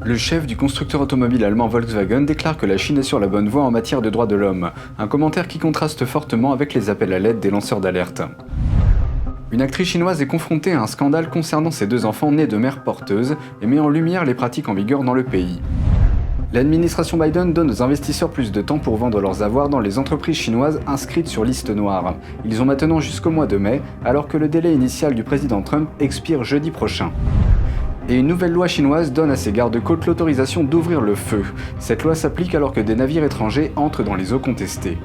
Le chef du constructeur automobile allemand Volkswagen déclare que la Chine est sur la bonne voie en matière de droits de l'homme, un commentaire qui contraste fortement avec les appels à l'aide des lanceurs d'alerte. Une actrice chinoise est confrontée à un scandale concernant ses deux enfants nés de mères porteuses et met en lumière les pratiques en vigueur dans le pays. L'administration Biden donne aux investisseurs plus de temps pour vendre leurs avoirs dans les entreprises chinoises inscrites sur liste noire. Ils ont maintenant jusqu'au mois de mai, alors que le délai initial du président Trump expire jeudi prochain. Et une nouvelle loi chinoise donne à ses gardes-côtes l'autorisation d'ouvrir le feu. Cette loi s'applique alors que des navires étrangers entrent dans les eaux contestées.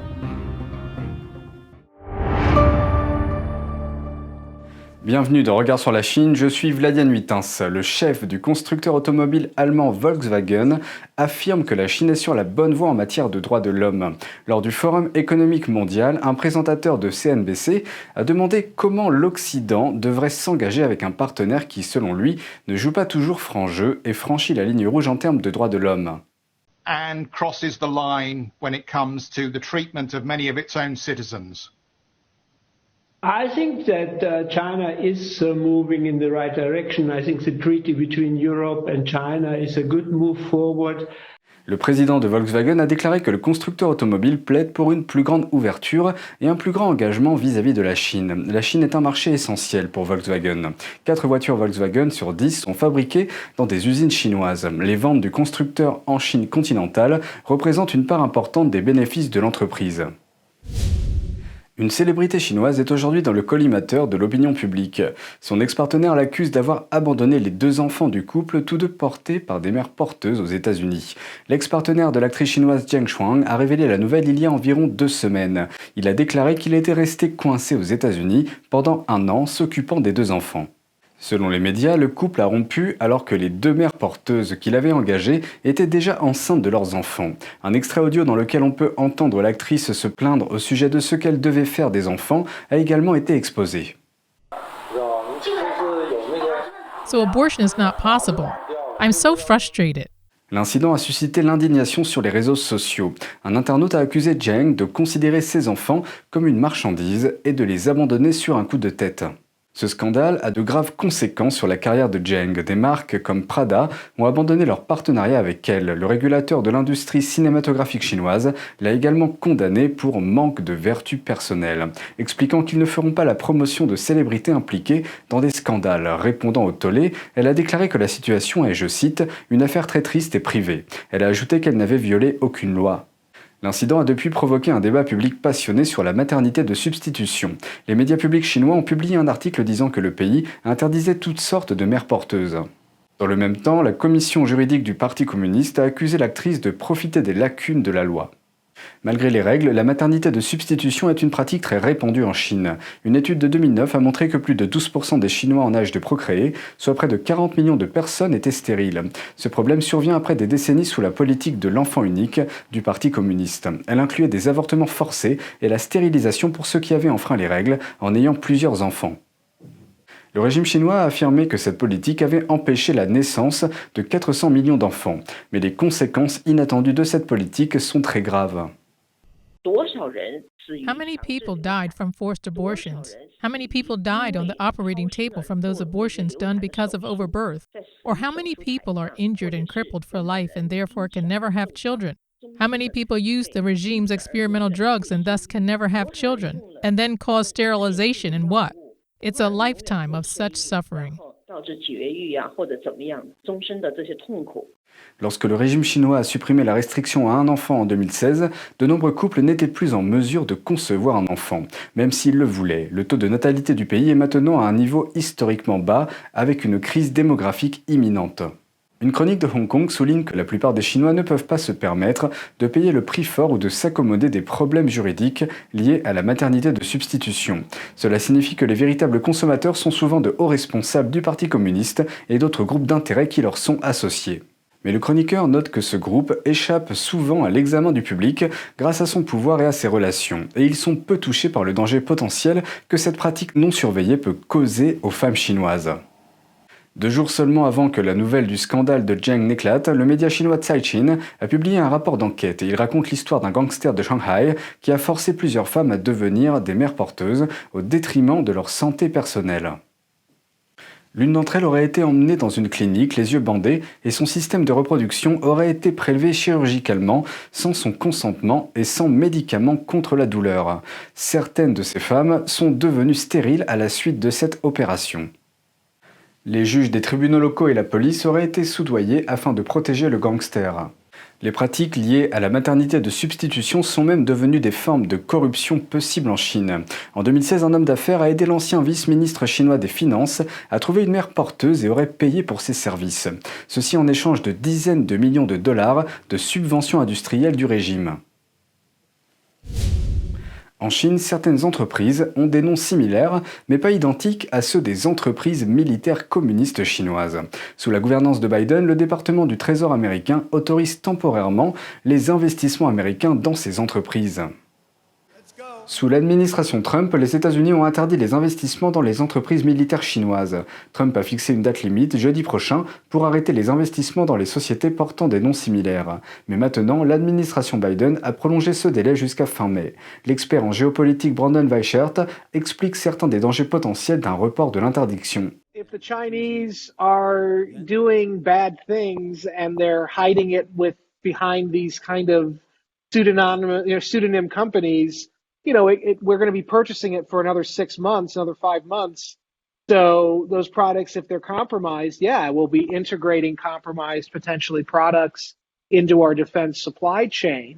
Bienvenue dans Regard sur la Chine, je suis Vladian Huitens. Le chef du constructeur automobile allemand Volkswagen affirme que la Chine est sur la bonne voie en matière de droits de l'homme. Lors du Forum économique mondial, un présentateur de CNBC a demandé comment l'Occident devrait s'engager avec un partenaire qui, selon lui, ne joue pas toujours franc jeu et franchit la ligne rouge en termes de droits de l'homme. And crosses the line when it comes to the treatment of many of its own citizens. I think that China is moving in the right direction. I think the treaty between Europe and China is a good move forward. Le président de Volkswagen a déclaré que le constructeur automobile plaide pour une plus grande ouverture et un plus grand engagement vis-à-vis de la Chine. La Chine est un marché essentiel pour Volkswagen. 4 voitures Volkswagen sur 10 sont fabriquées dans des usines chinoises. Les ventes du constructeur en Chine continentale représentent une part importante des bénéfices de l'entreprise. Une célébrité chinoise est aujourd'hui dans le collimateur de l'opinion publique. Son ex-partenaire l'accuse d'avoir abandonné les 2 enfants du couple, tous deux portés par des mères porteuses aux États-Unis. L'ex-partenaire de l'actrice chinoise Zheng Shuang a révélé la nouvelle il y a environ 2 semaines. Il a déclaré qu'il était resté coincé aux États-Unis pendant 1 an, s'occupant des 2 enfants. Selon les médias, le couple a rompu alors que les 2 mères porteuses qu'il avait engagées étaient déjà enceintes de leurs enfants. Un extrait audio dans lequel on peut entendre l'actrice se plaindre au sujet de ce qu'elle devait faire des enfants a également été exposé. So abortion is not possible. I'm so frustrated. L'incident a suscité l'indignation sur les réseaux sociaux. Un internaute a accusé Zheng de considérer ses enfants comme une marchandise et de les abandonner sur un coup de tête. Ce scandale a de graves conséquences sur la carrière de Zheng. Des marques comme Prada ont abandonné leur partenariat avec elle. Le régulateur de l'industrie cinématographique chinoise l'a également condamné pour manque de vertu personnelle, expliquant qu'ils ne feront pas la promotion de célébrités impliquées dans des scandales. Répondant au tollé, elle a déclaré que la situation est, je cite, « une affaire très triste et privée ». Elle a ajouté qu'elle n'avait violé aucune loi. L'incident a depuis provoqué un débat public passionné sur la maternité de substitution. Les médias publics chinois ont publié un article disant que le pays interdisait toutes sortes de mères porteuses. Dans le même temps, la commission juridique du Parti communiste a accusé l'actrice de profiter des lacunes de la loi. Malgré les règles, la maternité de substitution est une pratique très répandue en Chine. Une étude de 2009 a montré que plus de 12% des Chinois en âge de procréer, soit près de 40 millions de personnes, étaient stériles. Ce problème survient après des décennies sous la politique de l'enfant unique du Parti communiste. Elle incluait des avortements forcés et la stérilisation pour ceux qui avaient enfreint les règles en ayant plusieurs enfants. Le régime chinois a affirmé que cette politique avait empêché la naissance de 400 millions d'enfants. Mais les conséquences inattendues de cette politique sont très graves. How many people died from forced abortions? How many people died on the operating table from those abortions done because of overbirth? Or how many people are injured and crippled for life and therefore can never have children? How many people use the regime's experimental drugs and thus can never have children, and then cause sterilization and what? It's a lifetime of such suffering. Lorsque le régime chinois a supprimé la restriction à 1 enfant en 2016, de nombreux couples n'étaient plus en mesure de concevoir un enfant. Même s'ils le voulaient, le taux de natalité du pays est maintenant à un niveau historiquement bas, avec une crise démographique imminente. Une chronique de Hong Kong souligne que la plupart des Chinois ne peuvent pas se permettre de payer le prix fort ou de s'accommoder des problèmes juridiques liés à la maternité de substitution. Cela signifie que les véritables consommateurs sont souvent de hauts responsables du Parti communiste et d'autres groupes d'intérêt qui leur sont associés. Mais le chroniqueur note que ce groupe échappe souvent à l'examen du public grâce à son pouvoir et à ses relations, et ils sont peu touchés par le danger potentiel que cette pratique non surveillée peut causer aux femmes chinoises. 2 jours seulement avant que la nouvelle du scandale de Zheng n'éclate, le média chinois Caixin a publié un rapport d'enquête et il raconte l'histoire d'un gangster de Shanghai qui a forcé plusieurs femmes à devenir des mères porteuses au détriment de leur santé personnelle. L'une d'entre elles aurait été emmenée dans une clinique, les yeux bandés, et son système de reproduction aurait été prélevé chirurgicalement, sans son consentement et sans médicaments contre la douleur. Certaines de ces femmes sont devenues stériles à la suite de cette opération. Les juges des tribunaux locaux et la police auraient été soudoyés afin de protéger le gangster. Les pratiques liées à la maternité de substitution sont même devenues des formes de corruption possibles en Chine. En 2016, un homme d'affaires a aidé l'ancien vice-ministre chinois des Finances à trouver une mère porteuse et aurait payé pour ses services. Ceci en échange de dizaines de millions de dollars de subventions industrielles du régime. En Chine, certaines entreprises ont des noms similaires, mais pas identiques à ceux des entreprises militaires communistes chinoises. Sous la gouvernance de Biden, le département du Trésor américain autorise temporairement les investissements américains dans ces entreprises. Sous l'administration Trump, les États-Unis ont interdit les investissements dans les entreprises militaires chinoises. Trump a fixé une date limite, jeudi prochain, pour arrêter les investissements dans les sociétés portant des noms similaires. Mais maintenant, l'administration Biden a prolongé ce délai jusqu'à fin mai. L'expert en géopolitique Brandon Weichert explique certains des dangers potentiels d'un report de l'interdiction. If the Chinese are doing bad things and they're hiding it behind these kind of pseudonym companies, we're going to be purchasing it for another 6 months, another 5 months. So those products, if they're compromised, we'll be integrating compromised potentially products into our defense supply chain.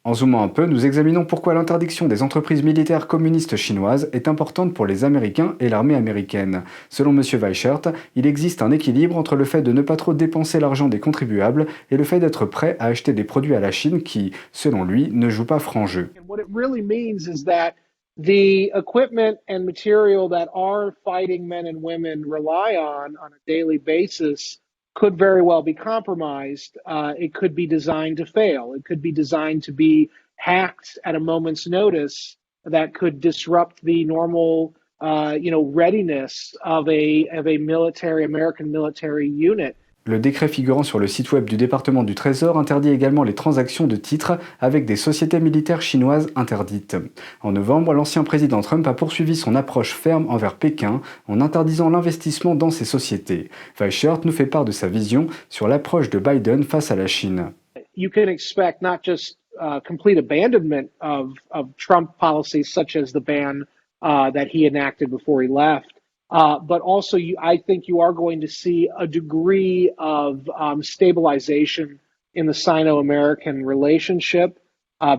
En zoomant un peu, nous examinons pourquoi l'interdiction des entreprises militaires communistes chinoises est importante pour les Américains et l'armée américaine. Selon M. Weichert, il existe un équilibre entre le fait de ne pas trop dépenser l'argent des contribuables et le fait d'être prêt à acheter des produits à la Chine qui, selon lui, ne jouent pas franc jeu. What it really means is that the equipment and material that our fighting men and women rely on a daily basis could very well be compromised. It could be designed to fail. It could be designed to be hacked at a moment's notice that could disrupt the normal, readiness of a American military unit. Le décret figurant sur le site web du département du Trésor interdit également les transactions de titres avec des sociétés militaires chinoises interdites. En novembre, l'ancien président Trump a poursuivi son approche ferme envers Pékin en interdisant l'investissement dans ces sociétés. Weichert nous fait part de sa vision sur l'approche de Biden face à la Chine. You can expect not just complete abandonment of Trump policies such as the ban that he enacted before he left. But also, I think you are going to see a degree of stabilization in the Sino-American relationship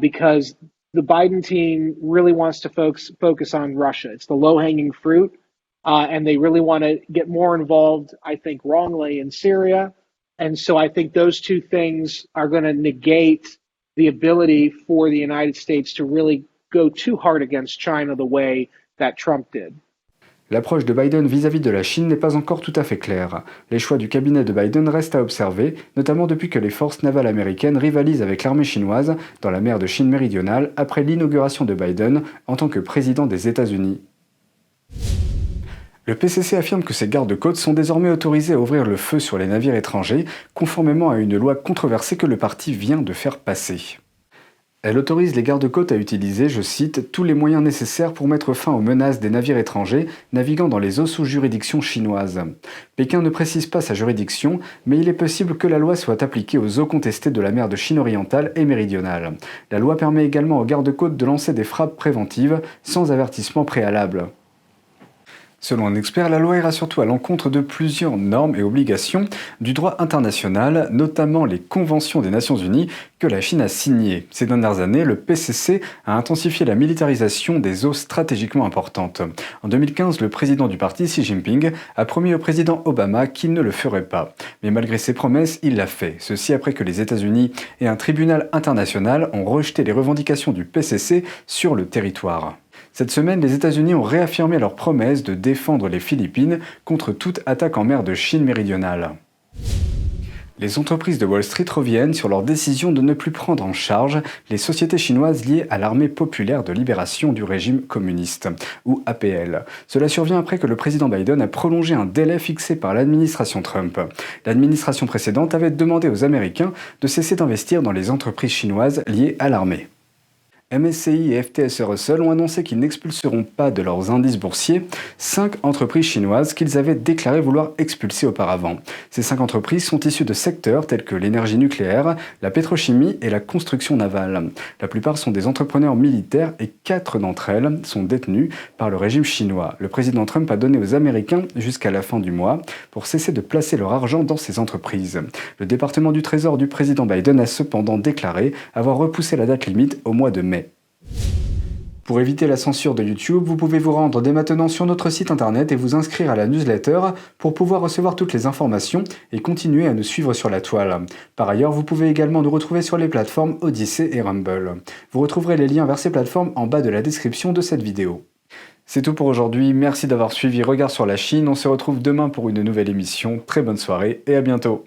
because the Biden team really wants to focus on Russia. It's the low-hanging fruit, and they really want to get more involved, I think, wrongly in Syria. And so I think those two things are going to negate the ability for the United States to really go too hard against China the way that Trump did. L'approche de Biden vis-à-vis de la Chine n'est pas encore tout à fait claire. Les choix du cabinet de Biden restent à observer, notamment depuis que les forces navales américaines rivalisent avec l'armée chinoise dans la mer de Chine méridionale après l'inauguration de Biden en tant que président des États-Unis. Le PCC affirme que ses gardes-côtes sont désormais autorisés à ouvrir le feu sur les navires étrangers, conformément à une loi controversée que le parti vient de faire passer. Elle autorise les gardes-côtes à utiliser, je cite, « tous les moyens nécessaires pour mettre fin aux menaces des navires étrangers naviguant dans les eaux sous juridiction chinoise ». Pékin ne précise pas sa juridiction, mais il est possible que la loi soit appliquée aux eaux contestées de la mer de Chine orientale et méridionale. La loi permet également aux gardes-côtes de lancer des frappes préventives sans avertissement préalable. Selon un expert, la loi ira surtout à l'encontre de plusieurs normes et obligations du droit international, notamment les conventions des Nations Unies que la Chine a signées. Ces dernières années, le PCC a intensifié la militarisation des eaux stratégiquement importantes. En 2015, le président du parti, Xi Jinping, a promis au président Obama qu'il ne le ferait pas. Mais malgré ses promesses, il l'a fait. Ceci après que les États-Unis et un tribunal international ont rejeté les revendications du PCC sur le territoire. Cette semaine, les États-Unis ont réaffirmé leur promesse de défendre les Philippines contre toute attaque en mer de Chine méridionale. Les entreprises de Wall Street reviennent sur leur décision de ne plus prendre en charge les sociétés chinoises liées à l'Armée populaire de libération du régime communiste, ou APL. Cela survient après que le président Biden a prolongé un délai fixé par l'administration Trump. L'administration précédente avait demandé aux Américains de cesser d'investir dans les entreprises chinoises liées à l'armée. MSCI et FTSE Russell ont annoncé qu'ils n'expulseront pas de leurs indices boursiers 5 entreprises chinoises qu'ils avaient déclaré vouloir expulser auparavant. Ces 5 entreprises sont issues de secteurs tels que l'énergie nucléaire, la pétrochimie et la construction navale. La plupart sont des entrepreneurs militaires et 4 d'entre elles sont détenues par le régime chinois. Le président Trump a donné aux Américains jusqu'à la fin du mois pour cesser de placer leur argent dans ces entreprises. Le département du Trésor du président Biden a cependant déclaré avoir repoussé la date limite au mois de mai. Pour éviter la censure de YouTube, vous pouvez vous rendre dès maintenant sur notre site internet et vous inscrire à la newsletter pour pouvoir recevoir toutes les informations et continuer à nous suivre sur la toile. Par ailleurs, vous pouvez également nous retrouver sur les plateformes Odyssey et Rumble. Vous retrouverez les liens vers ces plateformes en bas de la description de cette vidéo. C'est tout pour aujourd'hui, merci d'avoir suivi Regard sur la Chine, on se retrouve demain pour une nouvelle émission, très bonne soirée et à bientôt.